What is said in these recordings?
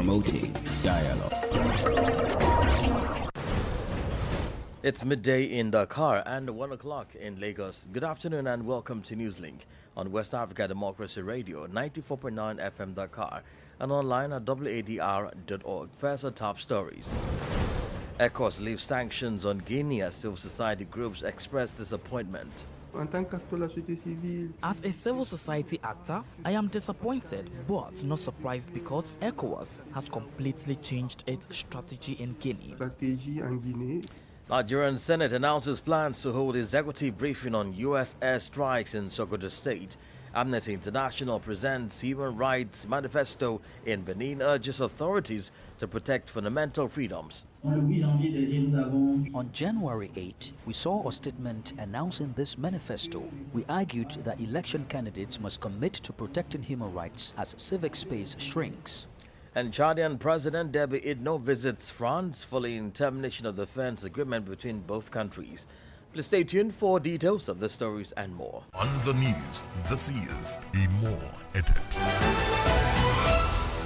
promoting dialogue. It's midday in Dakar and 1 o'clock in Lagos. Good afternoon and welcome to Newslink on West Africa Democracy Radio, 94.9 FM Dakar, and online at wadr.org. First, our top stories. ECOWAS leaves sanctions on Guinea as civil society groups express disappointment. As a civil society actor, I am disappointed but not surprised because ECOWAS has completely changed its strategy in Guinea. Nigerian Senate announces plans to hold executive briefing on U.S. airstrikes in Sokoto State. Amnesty International presents Human Rights Manifesto in Benin, urges authorities to protect fundamental freedoms. On January 8, we saw a statement announcing this manifesto. We argued that election candidates must commit to protecting human rights as civic space shrinks. And Chadian President Deby Itno visits France following termination of the defense agreement between both countries. Please stay tuned for details of the stories and more. On the news, this is a More Edit.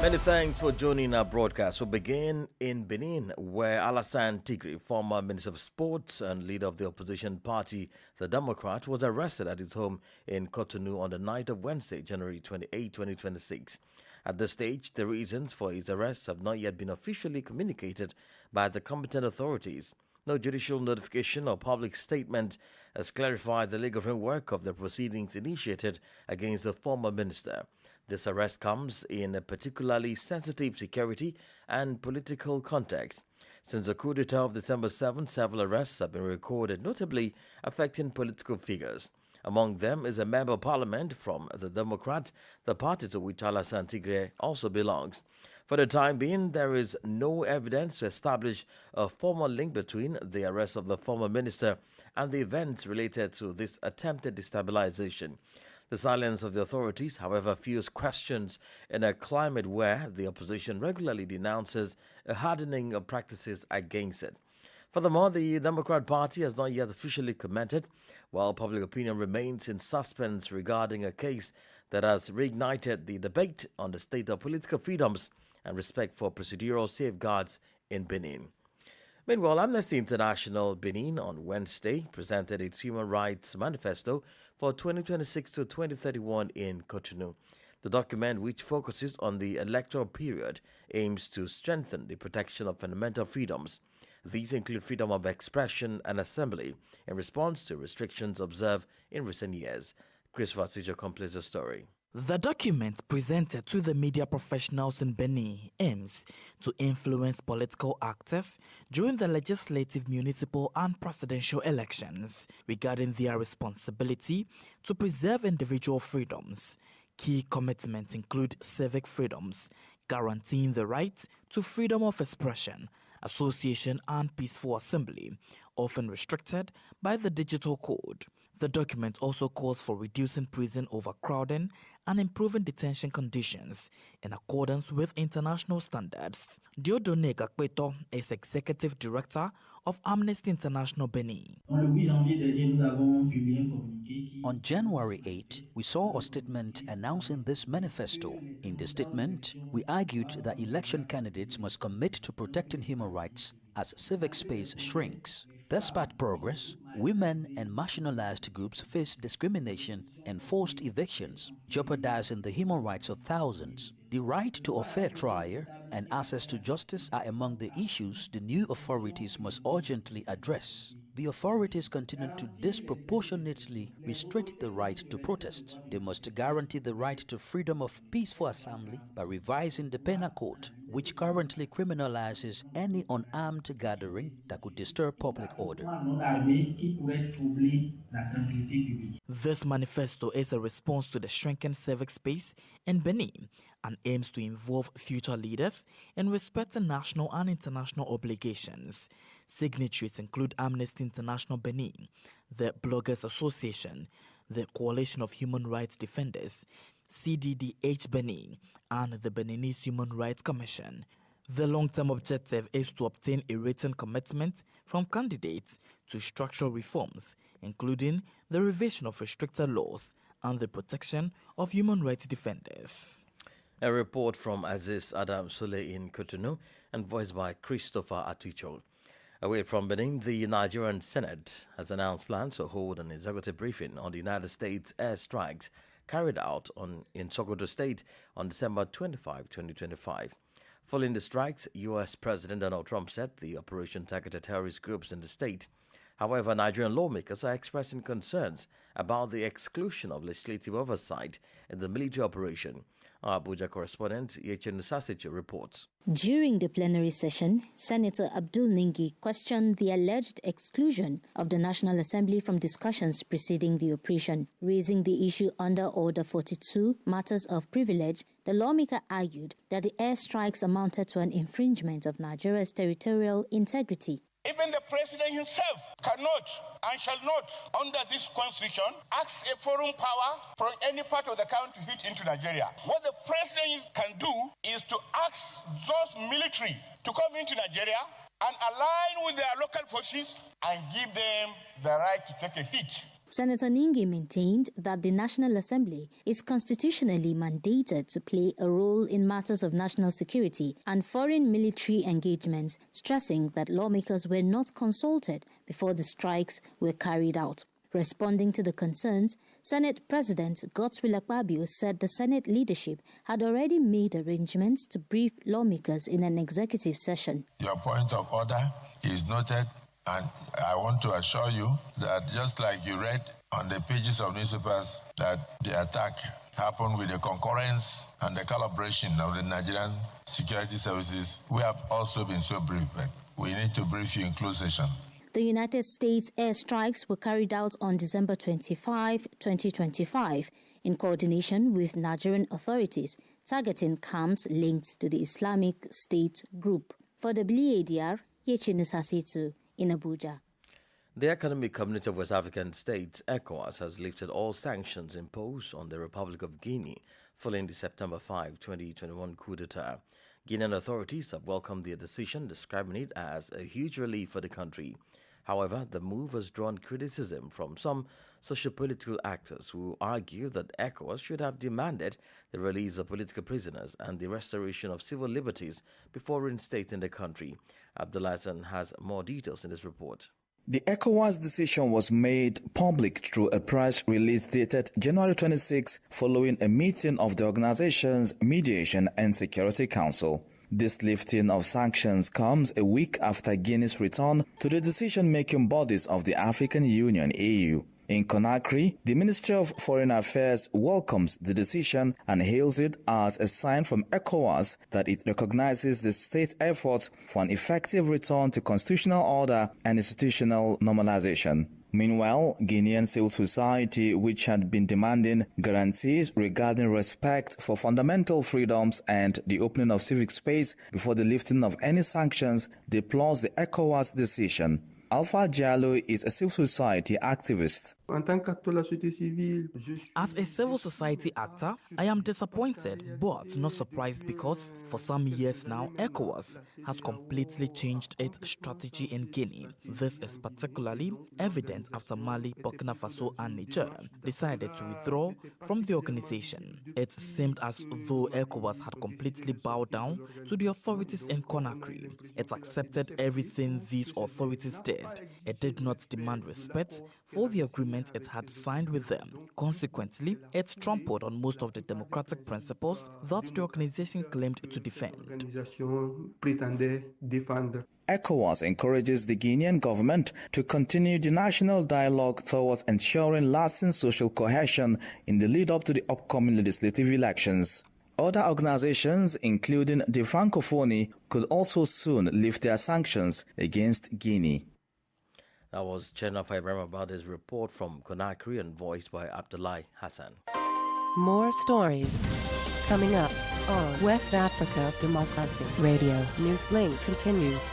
Many thanks for joining our broadcast. We'll begin in Benin, where Alassane Tigre, former Minister of Sports and leader of the opposition party, the Democrat, was arrested at his home in Cotonou on the night of Wednesday, January 28, 2026. At this stage, the reasons for his arrest have not yet been officially communicated by the competent authorities. No judicial notification or public statement has clarified the legal framework of the proceedings initiated against the former minister. This arrest comes in a particularly sensitive security and political context. Since the coup d'etat of December 7, several arrests have been recorded, notably affecting political figures. Among them is a member of parliament from the Democrat, the party to which Alassane Tigre also belongs. For the time being, there is no evidence to establish a formal link between the arrest of the former minister and the events related to this attempted destabilization. The silence of the authorities, however, fuels questions in a climate where the opposition regularly denounces a hardening of practices against it. Furthermore, the Democrat Party has not yet officially commented, while public opinion remains in suspense regarding a case that has reignited the debate on the state of political freedoms and respect for procedural safeguards in Benin. Meanwhile, Amnesty International Benin on Wednesday presented its Human Rights Manifesto for 2026 to 2031 in Cotonou. The document, which focuses on the electoral period, aims to strengthen the protection of fundamental freedoms. These include freedom of expression and assembly in response to restrictions observed in recent years. Chris Vatijo completes the story. The document presented to the media professionals in Benin aims to influence political actors during the legislative, municipal and presidential elections regarding their responsibility to preserve individual freedoms. Key commitments include civic freedoms, guaranteeing the right to freedom of expression, association and peaceful assembly, often restricted by the digital code. The document also calls for reducing prison overcrowding and improving detention conditions in accordance with international standards. Diodone Gakpeto is Executive Director of Amnesty International Benin. On January 8, we saw a statement announcing this manifesto. In the statement, we argued that election candidates must commit to protecting human rights as civic space shrinks. Despite progress, women and marginalized groups face discrimination and forced evictions, jeopardizing the human rights of thousands. The right to a fair trial and access to justice are among the issues the new authorities must urgently address. The authorities continue to disproportionately restrict the right to protest. They must guarantee the right to freedom of peaceful assembly by revising the penal code, which currently criminalizes any unarmed gathering that could disturb public order. This manifesto is a response to the shrinking civic space in Benin and aims to involve future leaders in respecting national and international obligations. Signatories include Amnesty International Benin, the Bloggers Association, the Coalition of Human Rights Defenders, CDDH Benin, and the Beninese Human Rights Commission. The long-term objective is to obtain a written commitment from candidates to structural reforms, including the revision of restricted laws and the protection of human rights defenders. A report from Aziz Adam Sule in Cotonou and voiced by Christopher Aticho. Away from Benin, the Nigerian Senate has announced plans to hold an executive briefing on the United States airstrikes carried out in Sokoto State on December 25, 2025. Following the strikes, U.S. President Donald Trump said the operation targeted terrorist groups in the state. However, Nigerian lawmakers are expressing concerns about the exclusion of legislative oversight in the military operation. Our Abuja correspondent Yechen Sasic reports. During the plenary session, Senator Abdul Ningi questioned the alleged exclusion of the National Assembly from discussions preceding the operation. Raising the issue under Order 42, Matters of Privilege, the lawmaker argued that the airstrikes amounted to an infringement of Nigeria's territorial integrity. Even the president himself cannot and shall not, under this constitution, ask a foreign power from any part of the country to hit into Nigeria. What the president can do is to ask those military to come into Nigeria and align with their local forces and give them the right to take a hit. Senator Ningi maintained that the National Assembly is constitutionally mandated to play a role in matters of national security and foreign military engagements, stressing that lawmakers were not consulted before the strikes were carried out. Responding to the concerns, Senate President Godswill Akpabio said the Senate leadership had already made arrangements to brief lawmakers in an executive session. Your point of order is noted. And I want to assure you that just like you read on the pages of newspapers that the attack happened with the concurrence and the collaboration of the Nigerian security services, we have also been so briefed. We need to brief you in closed session. The United States airstrikes were carried out on December 25, 2025, in coordination with Nigerian authorities, targeting camps linked to the Islamic State group. For WADR, Yechen Sasitu in Abuja. The Economic Community of West African States, ECOWAS, has lifted all sanctions imposed on the Republic of Guinea following the September 5, 2021 coup d'etat. Guinean authorities have welcomed their decision, describing it as a huge relief for the country. However, the move has drawn criticism from some socio-political actors who argue that ECOWAS should have demanded the release of political prisoners and the restoration of civil liberties before reinstating the country. Abdullah Hassan has more details in this report. The ECOWAS decision was made public through a press release dated January 26 following a meeting of the organization's Mediation and Security Council. This lifting of sanctions comes a week after Guinea's return to the decision-making bodies of the African Union (AU). In Conakry, the Ministry of Foreign Affairs welcomes the decision and hails it as a sign from ECOWAS that it recognizes the state's efforts for an effective return to constitutional order and institutional normalization. Meanwhile, Guinean civil society, which had been demanding guarantees regarding respect for fundamental freedoms and the opening of civic space before the lifting of any sanctions, deplores the ECOWAS decision. Alpha Diallo is a civil society activist. As a civil society actor, I am disappointed but not surprised because for some years now, ECOWAS has completely changed its strategy in Guinea. This is particularly evident after Mali, Burkina Faso and Niger decided to withdraw from the organization. It seemed as though ECOWAS had completely bowed down to the authorities in Conakry. It accepted everything these authorities did. It did not demand respect for the agreement it had signed with them. Consequently, it trampled on most of the democratic principles that the organization claimed to defend. ECOWAS encourages the Guinean government to continue the national dialogue towards ensuring lasting social cohesion in the lead-up to the upcoming legislative elections. Other organizations, including the Francophonie, could also soon lift their sanctions against Guinea. That was Chernafa Ibrahim about his report from Conakry and voiced by Abdullah Hassan. More stories coming up on West Africa Democracy Radio. Newslink continues.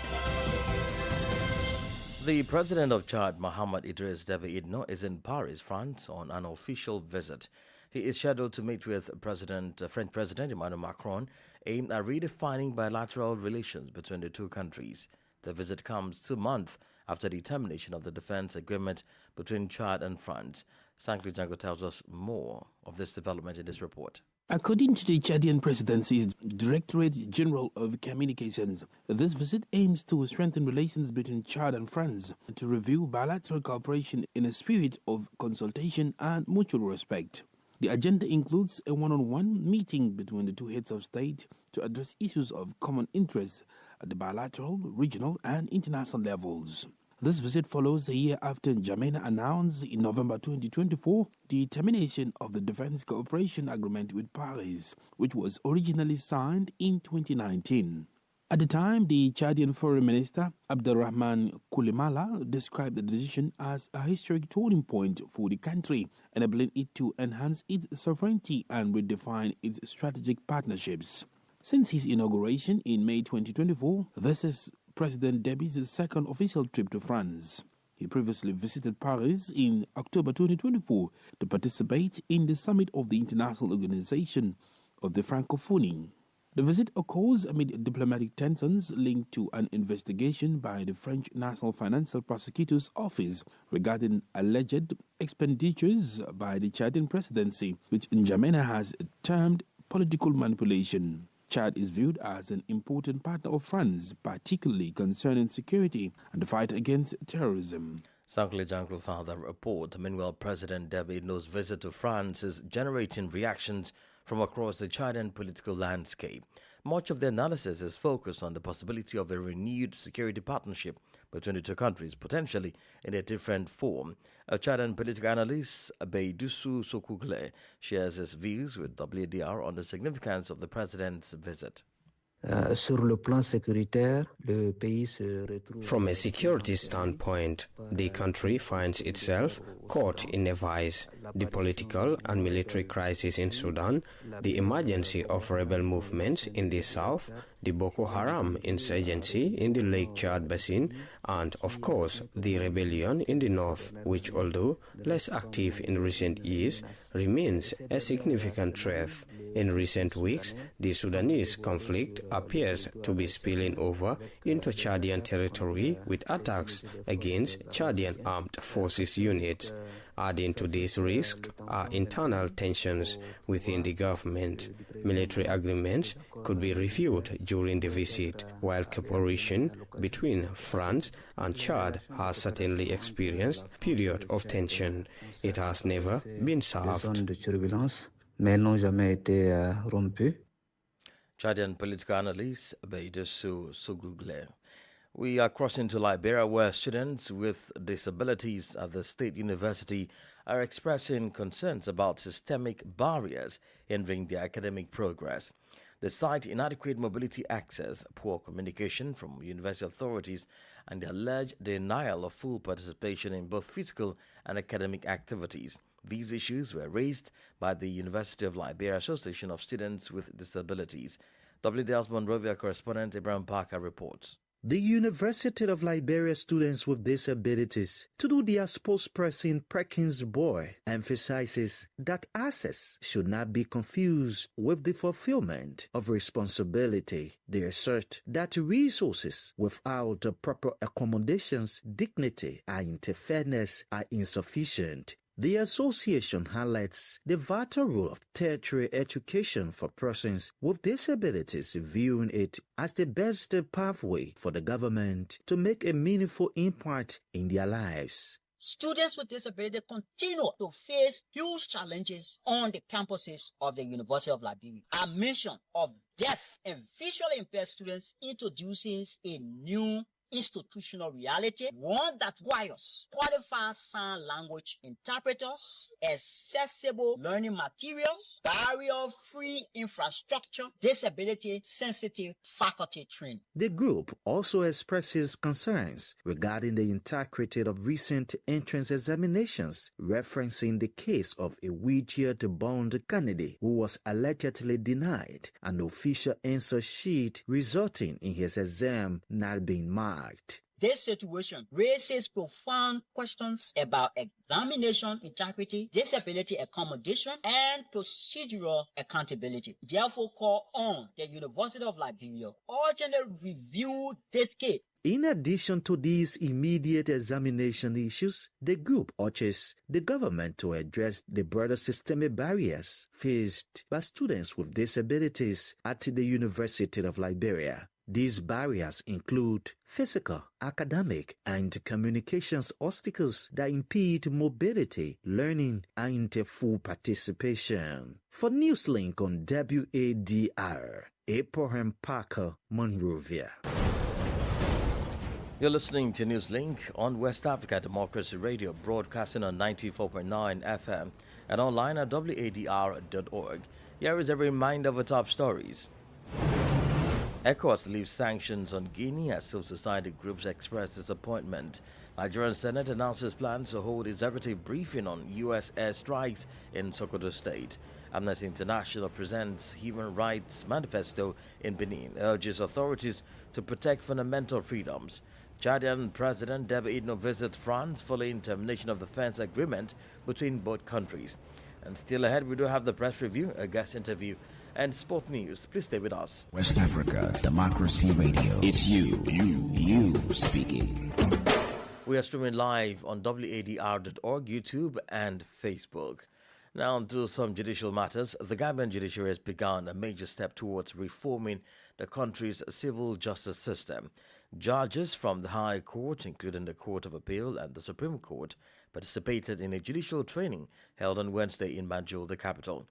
The president of Chad, Mohamed Idriss Déby Itno, is in Paris, France, on an official visit. He is scheduled to meet with French President Emmanuel Macron, aimed at redefining bilateral relations between the two countries. The visit comes 2 months after the termination of the defense agreement between Chad and France. Sankli Jango tells us more of this development in this report. According to the Chadian Presidency's Directorate General of Communications, this visit aims to strengthen relations between Chad and France and to review bilateral cooperation in a spirit of consultation and mutual respect. The agenda includes a one-on-one meeting between the two heads of state to address issues of common interest at the bilateral, regional, and international levels. This visit follows a year after N'Djamena announced in November 2024 the termination of the Defense Cooperation Agreement with Paris, which was originally signed in 2019. At the time, the Chadian Foreign Minister, Abdelrahman Koulimala, described the decision as a historic turning point for the country, enabling it to enhance its sovereignty and redefine its strategic partnerships. Since his inauguration in May 2024, this is President Déby's second official trip to France. He previously visited Paris in October 2024 to participate in the summit of the International Organization of the Francophonie. The visit occurs amid diplomatic tensions linked to an investigation by the French National Financial Prosecutor's Office regarding alleged expenditures by the Chadian presidency, which N'Djamena has termed political manipulation. Chad is viewed as an important partner of France, particularly concerning security and the fight against terrorism. Sankle Jankul found that report. Meanwhile, President Déby's visit to France is generating reactions from across the Chadian political landscape. Much of the analysis is focused on the possibility of a renewed security partnership between the two countries, potentially in a different form. A Chadian political analyst, Beidusu Sokugle, shares his views with WDR on the significance of the president's visit. From a security standpoint, the country finds itself caught in a vice. The political and military crisis in Sudan, the emergency of rebel movements in the south, the Boko Haram insurgency in the Lake Chad Basin, and, of course, the rebellion in the north, which, although less active in recent years, remains a significant threat. In recent weeks, the Sudanese conflict appears to be spilling over into Chadian territory with attacks against Chadian armed forces units. Adding to this risk are internal tensions within the government. Military agreements could be reviewed during the visit, while cooperation between France and Chad has certainly experienced a period of tension. It has never been solved. Chadian political analyst Beidusu Sokugle. We are crossing to Liberia, where students with disabilities at the State University are expressing concerns about systemic barriers hindering their academic progress. They cite inadequate mobility access, poor communication from university authorities, and the alleged denial of full participation in both physical and academic activities. These issues were raised by the University of Liberia Association of Students with Disabilities. WDL's Monrovia correspondent Ibrahim Parker reports. The University of Liberia Students with Disabilities, through their spokesperson Perkins Boy, emphasizes that access should not be confused with the fulfillment of responsibility. They assert that resources without the proper accommodations, dignity, and interfairness are insufficient. The association highlights the vital role of tertiary education for persons with disabilities, viewing it as the best pathway for the government to make a meaningful impact in their lives. Students with disabilities continue to face huge challenges on the campuses of the University of Liberia. A mission of deaf and visually impaired students introduces a new institutional reality, one that requires qualified sign language interpreters, accessible learning materials, barrier-free infrastructure, disability-sensitive faculty training. The group also expresses concerns regarding the integrity of recent entrance examinations, referencing the case of a wheelchair-bound candidate who was allegedly denied an official answer sheet, resulting in his exam not being marked. This situation raises profound questions about examination integrity, disability accommodation, and procedural accountability. Therefore, call on the University of Liberia urgently review this case. In addition to these immediate examination issues, the group urges the government to address the broader systemic barriers faced by students with disabilities at the University of Liberia. These barriers include physical, academic, and communications obstacles that impede mobility, learning, and full participation. For Newslink on WADR, Abraham Parker, Monrovia. You're listening to Newslink on West Africa Democracy Radio, broadcasting on 94.9 FM and online at wadr.org. Here is a reminder of the top stories. ECOWAS leaves sanctions on Guinea as civil society groups express disappointment. Nigerian Senate announces plans to hold executive briefing on U.S. airstrikes in Sokoto State. Amnesty International presents Human Rights Manifesto in Benin, urges authorities to protect fundamental freedoms. Chadian President Deby Itno visits France following termination of the fence agreement between both countries. And still ahead, we do have the press review, a guest interview, and sport news. Please stay with us. West Africa Democracy Radio. It's you speaking. We are streaming live on wadr.org, YouTube, and Facebook. Now to some judicial matters. The Gambian judiciary has begun a major step towards reforming the country's civil justice system. Judges from the High Court, including the Court of Appeal and the Supreme Court, participated in a judicial training held on Wednesday in Banjul, the capital.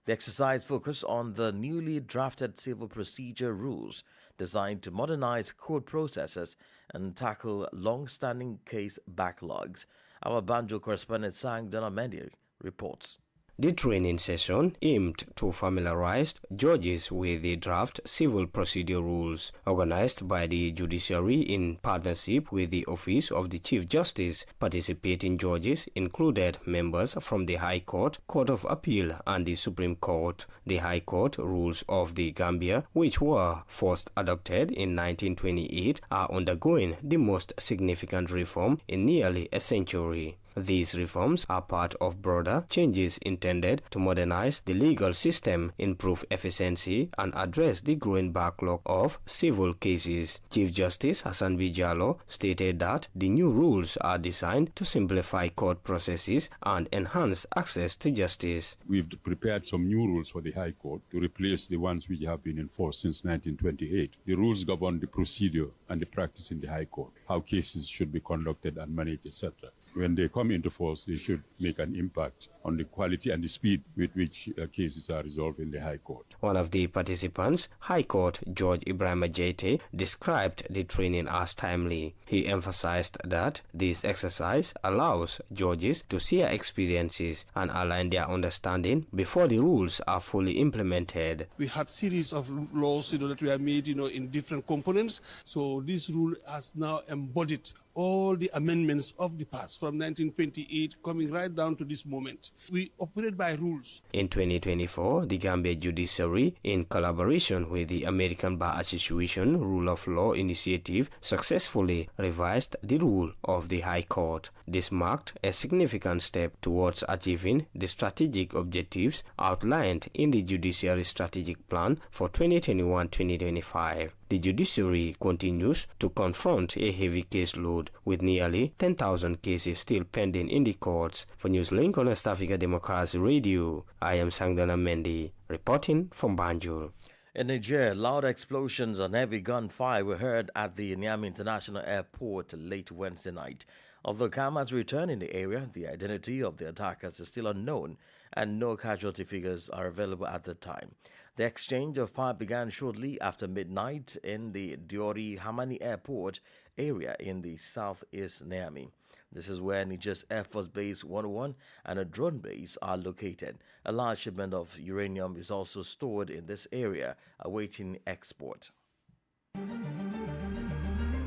The exercise focused on the newly drafted civil procedure rules designed to modernize court processes and tackle long-standing case backlogs. Our Banjul correspondent Sang Donamendi reports. The training session aimed to familiarize judges with the draft civil procedure rules, organized by the judiciary in partnership with the Office of the Chief Justice. Participating judges included members from the High Court, Court of Appeal, and the Supreme Court. The High Court rules of the Gambia, which were first adopted in 1928, are undergoing the most significant reform in nearly a century. These reforms are part of broader changes intended to modernize the legal system, improve efficiency, and address the growing backlog of civil cases. Chief Justice Hassan B. Jallow stated that the new rules are designed to simplify court processes and enhance access to justice. We've prepared some new rules for the High Court to replace the ones which have been enforced since 1928. The rules govern the procedure and the practice in the High Court, how cases should be conducted and managed, etc. When they come into force, they should make an impact on the quality and the speed with which cases are resolved in the High Court. One of the participants, High Court Judge Ibrahim Ajete, described the training as timely. He emphasized that this exercise allows judges to share experiences and align their understanding before the rules are fully implemented. We had series of laws, that were made, in different components. So this rule has now embodied all the amendments of the past from 1928 coming right down to this moment. We operate by rules. In 2024, the Gambia Judiciary, in collaboration with the American Bar Association Rule of Law Initiative, successfully revised the rule of the High Court. This marked a significant step towards achieving the strategic objectives outlined in the Judiciary Strategic Plan for 2021-2025. The judiciary continues to confront a heavy caseload with nearly 10,000 cases still pending in the courts. For Newslink on West Africa Democracy Radio, I am Sangdana Mendy, reporting from Banjul. In Niger, loud explosions and heavy gunfire were heard at the Niamey International Airport late Wednesday night. Although calm has returned in the area, the identity of the attackers is still unknown and no casualty figures are available at the time. The exchange of fire began shortly after midnight in the Diori Hamani Airport area in the southeast Niamey. This is where Niger's Air Force Base 101 and a drone base are located. A large shipment of uranium is also stored in this area, awaiting export.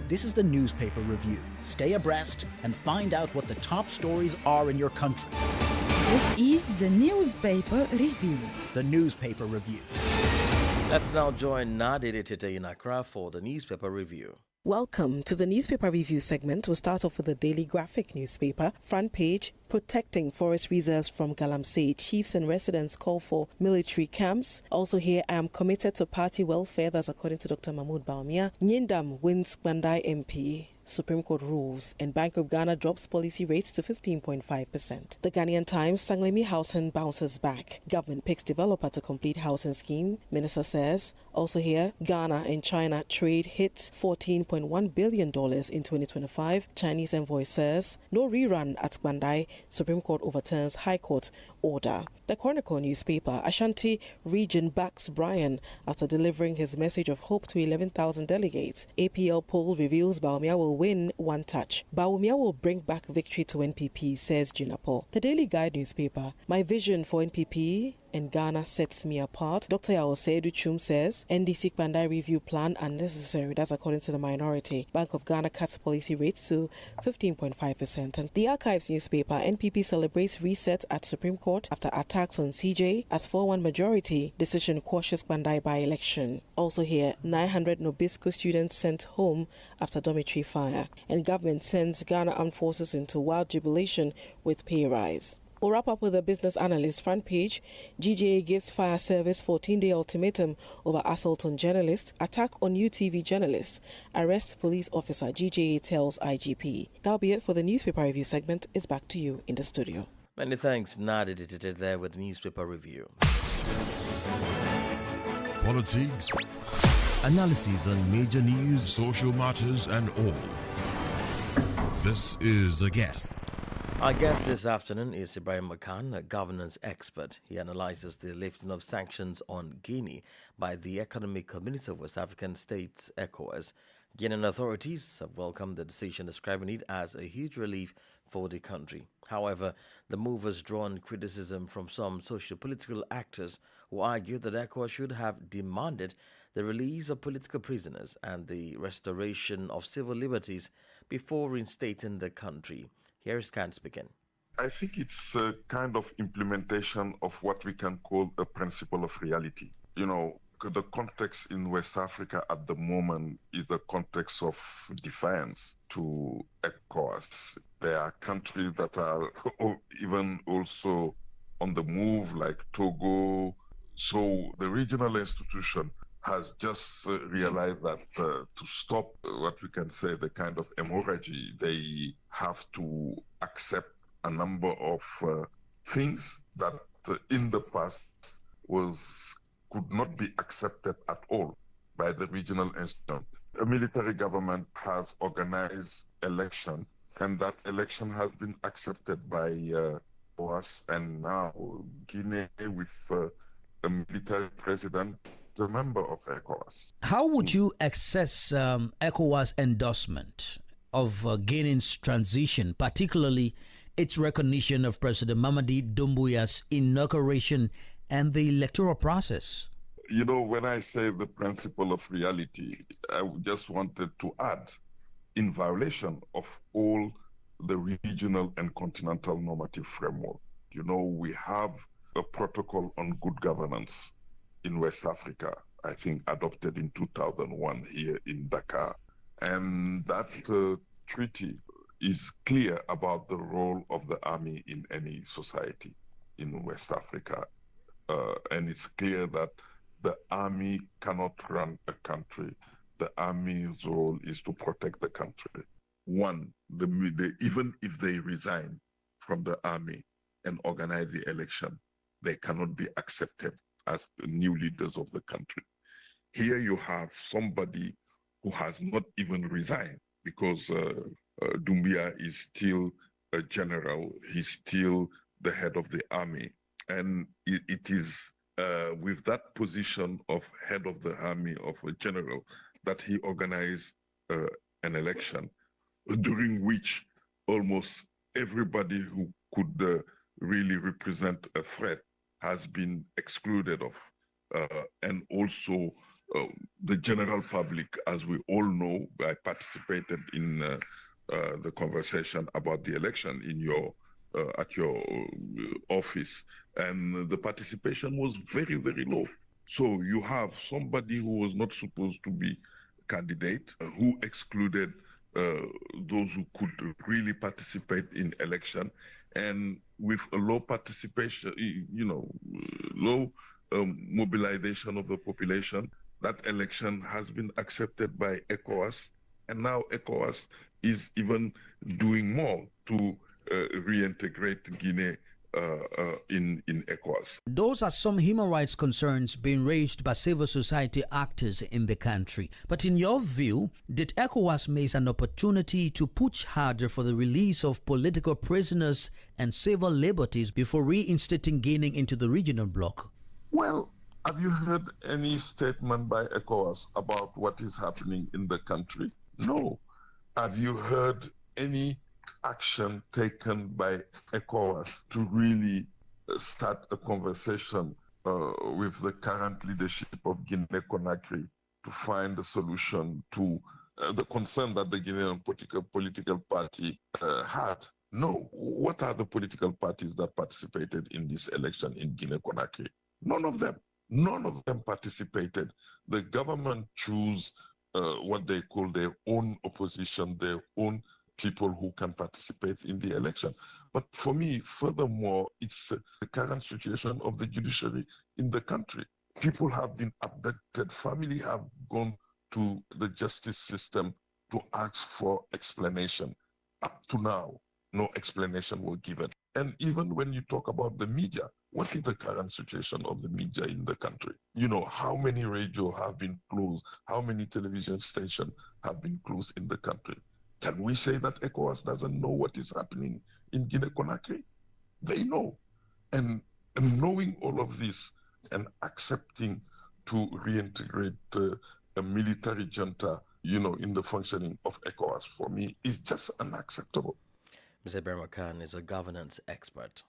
This is the Newspaper Review. Stay abreast and find out what the top stories are in your country. This is the Newspaper Review. The Newspaper Review. Let's now join Nadiri Tete in Accra for the Newspaper Review. Welcome to the newspaper review segment. We'll start off with the Daily Graphic newspaper. Front page, protecting forest reserves from Galamsey. Chiefs and residents call for military camps. Also here, I am committed to party welfare. That's according to Dr. Mahmoud Baumia. Nyindam wins Bandai MP. Supreme Court rules, and Bank of Ghana drops policy rate to 15.5%. The Ghanaian Times, Sanglemi housing bounces back. Government picks developer to complete housing scheme, Minister says. Also here, Ghana and China trade hits $14.1 billion in 2025. Chinese envoy says, no rerun at Bandai. Supreme Court overturns High Court order. The Chronicle newspaper, Ashanti region backs Brian after delivering his message of hope to 11,000 delegates. APL poll reveals Baumia will win one touch. Baumia will bring back victory to NPP, says Jinapo. The Daily Guide newspaper, my vision for NPP and Ghana sets me apart. Dr. Yao Seidu Chum says NDC Bandai review plan unnecessary. That's according to the minority. Bank of Ghana cuts policy rate to 15.5%. And the Archives newspaper, NPP celebrates reset at Supreme Court after attacks on CJ as 4-1 majority. Decision quashes Bandai by-election. Also here, 900 Nobisco students sent home after dormitory fire. And government sends Ghana Armed Forces into wild jubilation with pay rise. We'll wrap up with a business analyst. Front page, GJA gives fire service 14-day ultimatum over assault on journalist, attack on UTV journalist, arrests police officer, GJA tells IGP. That'll be it for the newspaper review segment. It's back to you in the studio. Many thanks, Nadia Did there with the newspaper review. Politics, analysis on major news, social matters, and all. This is A Guest. Our guest this afternoon is Ibrahim Makan, a governance expert. He analyzes the lifting of sanctions on Guinea by the Economic Community of West African States, ECOWAS. Guinean authorities have welcomed the decision, describing it as a huge relief for the country. However, the move has drawn criticism from some socio-political actors who argue that ECOWAS should have demanded the release of political prisoners and the restoration of civil liberties before reinstating the country. Here is Khan speaking. I think it's a kind of implementation of what we can call a principle of reality. You know, the context in West Africa at the moment is a context of defiance to ECOWAS. There are countries that are even also on the move, like Togo. So the regional institution has just realized that to stop what we can say the kind of hemorrhage, they have to accept a number of things that in the past could not be accepted at all by the regional institution. A military government has organized election, and that election has been accepted by us, and now Guinea with a military president, a member of ECOWAS. How would you assess ECOWAS endorsement of Guinea's transition, particularly its recognition of President Mamadi Doumbouya's inauguration and the electoral process? You know, when I say the principle of reality, I just wanted to add, in violation of all the regional and continental normative framework. You know, we have a protocol on good governance in West Africa, I think adopted in 2001 here in Dakar. And that treaty is clear about the role of the army in any society in West Africa. And it's clear that the army cannot run a country. The army's role is to protect the country. One, even if they resign from the army and organize the election, they cannot be accepted as new leaders of the country. Here you have somebody who has not even resigned because Doumbouya is still a general. He's still the head of the army. And it is with that position of head of the army, of a general, that he organized an election during which almost everybody who could really represent a threat has been excluded of. And also the general public, as we all know, I participated in the conversation about the election in your at your office, and the participation was very, very low. So you have somebody who was not supposed to be candidate who excluded those who could really participate in election, and with a low participation, low mobilization of the population, that election has been accepted by ECOWAS, and now ECOWAS is even doing more to reintegrate Guinea in ECOWAS. Those are some human rights concerns being raised by civil society actors in the country. But in your view, did ECOWAS miss an opportunity to push harder for the release of political prisoners and civil liberties before reinstating Guinea into the regional bloc? Well, have you heard any statement by ECOWAS about what is happening in the country? No. Have you heard any action taken by ECOWAS to really start a conversation with the current leadership of Guinea-Conakry to find a solution to the concern that the Guinean political party had? No. What are the political parties that participated in this election in Guinea-Conakry? None of them. None of them participated. The government chose what they call their own opposition, their own people who can participate in the election. But for me, furthermore, it's the current situation of the judiciary in the country. People have been abducted. Families have gone to the justice system to ask for explanation. Up to now, no explanation was given. And even when you talk about the media, what is the current situation of the media in the country? You know, how many radio have been closed? How many television stations have been closed in the country? Can we say that ECOWAS doesn't know what is happening in Guinea-Conakry? They know. And knowing all of this and accepting to reintegrate a military junta, in the functioning of ECOWAS, for me, is just unacceptable. Mr. Ibrahim Khan is a governance expert.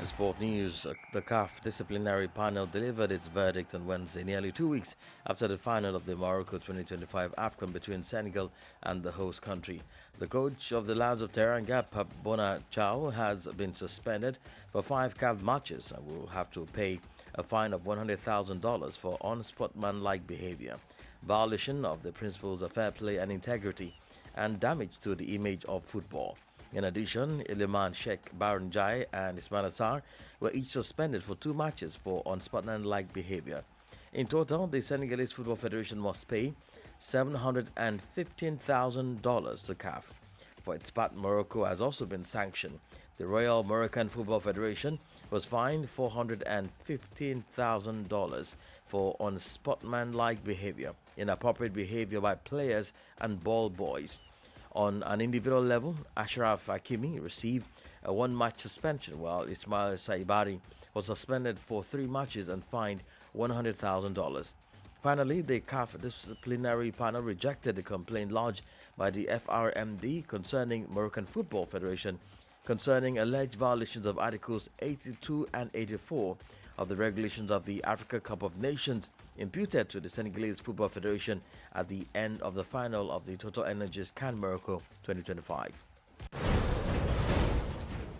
In sport news, the CAF disciplinary panel delivered its verdict on Wednesday, nearly 2 weeks after the final of the Morocco 2025 AFCON between Senegal and the host country. The coach of the Lions of Teranga, Pap Bona Chow, has been suspended for 5 CAF matches and will have to pay a fine of $100,000 for unsportsmanlike behavior, violation of the principles of fair play and integrity, and damage to the image of football. In addition, Iliman Sheikh Baranjai and Ismail Assar were each suspended for 2 matches for unsportsmanlike behavior. In total, the Senegalese Football Federation must pay $715,000 to CAF. For its part, Morocco has also been sanctioned. The Royal Moroccan Football Federation was fined $415,000 for unsportsmanlike behavior, inappropriate behavior by players and ball boys. On an individual level, Ashraf Hakimi received a 1-match suspension, while Ismail Saibari was suspended for 3 matches and fined $100,000. Finally, the CAF disciplinary panel rejected the complaint lodged by the FRMD concerning Moroccan Football Federation concerning alleged violations of Articles 82 and 84 of the regulations of the Africa Cup of Nations imputed to the Senegalese Football Federation at the end of the final of the Total Energies CAN Morocco 2025.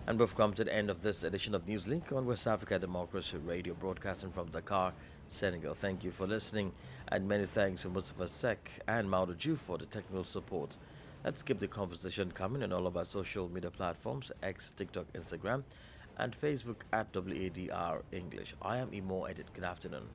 And we've come to the end of this edition of Newslink on West Africa Democracy Radio, broadcasting from Dakar, Senegal. Thank you for listening, and many thanks to Mustafa Sek and Maudo Ju for the technical support. Let's keep the conversation coming on all of our social media platforms, X, TikTok, Instagram, and Facebook at WADR English. I am Imo Edit. Good afternoon.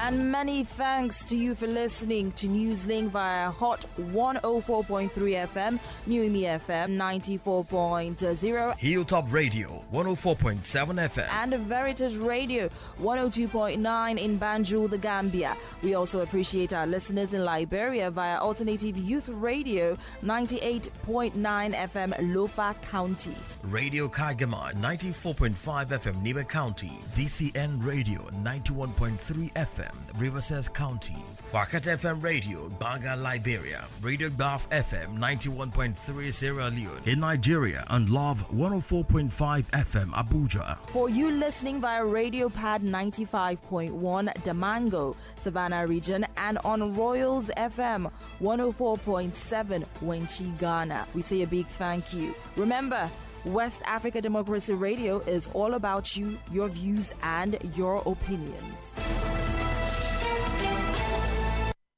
And many thanks to you for listening to Newslink via Hot 104.3 FM, New Imi FM 94.0, Hilltop Radio 104.7 FM, and Veritas Radio 102.9 in Banjul, the Gambia. We also appreciate our listeners in Liberia via Alternative Youth Radio 98.9 FM, Lofa County, Radio Kagama 94.5 FM, Nibe County, DCN Radio 91.3 FM, Riverside County, Wakat FM Radio, Baga, Liberia, Radio Baf FM 91.3 Sierra Leone in Nigeria, and Love 104.5 FM Abuja. For you listening via Radio Pad 95.1 Damango, Savannah region, and on Royals FM 104.7 Wenchi, Ghana, we say a big thank you. Remember, West Africa Democracy Radio is all about you, your views, and your opinions.